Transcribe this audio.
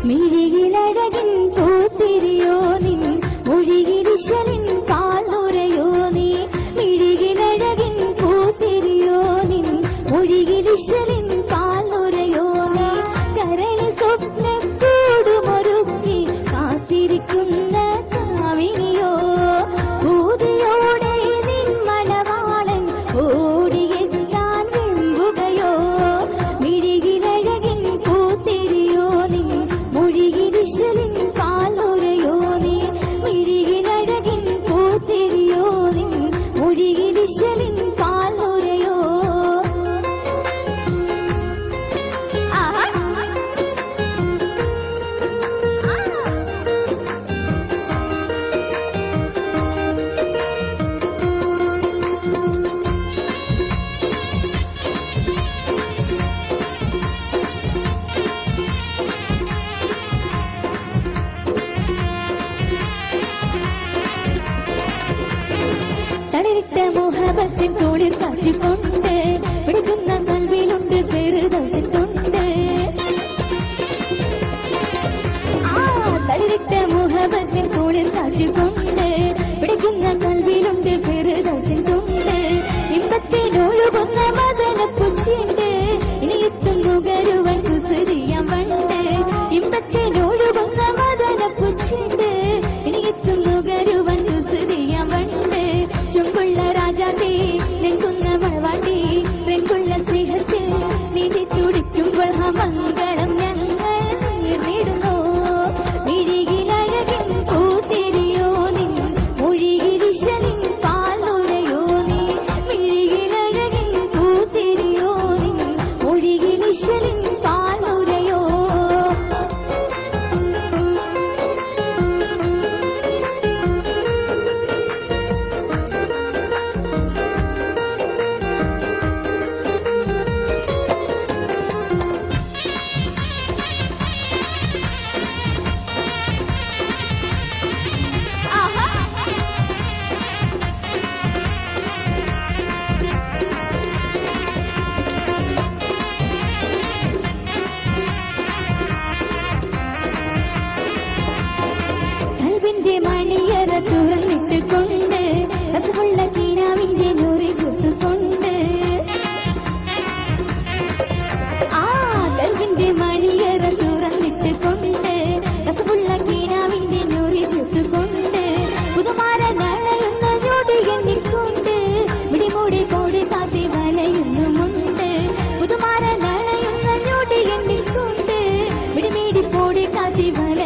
മിഴിയിലഴകിൻ പൂത്തിരിയോ നിൻ മൊഴിയിലിശലിൻ പാൽനുരയോ നീ മിഴിയിലഴകിൻ പൂത്തിരിയോ നിൻ മൊഴിയിലിശലിൻ പാൽനുരയോ നീ കരളി സ്വപ്നക്കൂടുമൊരുക്കി കാത്തിരിക്കുന്ന കാമിനിയോ ഭൂതിയോടെ നിൻ മണവാളൻ ഓടിയെത്താൻ വെമ്പുകയോ മിഴിയിലഴകിൻ പൂത്തിരിയോ നിൻ മൊഴിയിലിശലിൻ പാൽനുരയോ നീ മിഴിയിലഴകിൻ പൂത്തിരിയോ നിൻ മൊഴിയിലിശലിൻ പാൽനുരയോ തളിരിട്ട മുഹബത്തിൻ തോളിൽ കാറ്റിക്കൊണ്ട് പിടിക്കുന്ന കൽവിലുണ്ട് പെരുദസിട്ടുണ്ട് തളിരിട്ട മുഹബത്തിൻ തോളിൽ കാറ്റിക്കൊണ്ട് പിടിക്കുന്ന കൽവിലുണ്ട് പെരുദസിട്ടുണ്ട് ഇമ്പത്തിനൊഴുകുന്ന മദനപ്പുച്ചിണ്ട് ഇനി എത്തും നുകരുവൻ കുസൃതിയാം വണ്ട് ഇമ്പത്തിനൊഴുകുന്ന മദനപ്പുച്ചിണ്ട് ഇനി എത്തും നുകരുവൻ കുസൃതിയാം വണ്ട് ചുങ്കുള്ള രാജാത്തേ നെങ്കുന്ന മഴവാട്ടി രംഗുള്ള സ്നേഹത്തിൽ നീതി തുടിക്കുമ്പോൾ ആ മംഗളം ഞങ്ങൾ നേടുന്നു മിഴിയിലഴകിൻ പൂത്തിരിയോ നിൻ മൊഴിയിലിശലിൻ പാൽനുരയോ നീ മിഴിയിലഴകിൻ പൂത്തിരിയോ നിൻ മൊഴിയിലിശലിൻ പാൽനുരയോ കൽവിന്റെ മണിയറ തുറന്നിട്ട് കൊണ്ട് രസമുള്ള കീനാവിന്റെ നൂറി ചുട്ടുകൊണ്ട് കൽവിന്റെ മണിയറ തുറന്നിട്ട് കൊണ്ട് രസമുള്ള കീനാവിന്റെ നൂറി ചുട്ടുകൊണ്ട് പുതുമാര നളയുന്ന ഞൊടി എണ്ണിക്കൊണ്ട് മിടിമൂടി കോടി കാത്തി വലയുന്നുമുണ്ട് പുതുമാര നളയുന്ന ഞൊടി എണ്ണിക്കൊണ്ട് മിടിമീടി പോടി കാത്തി വല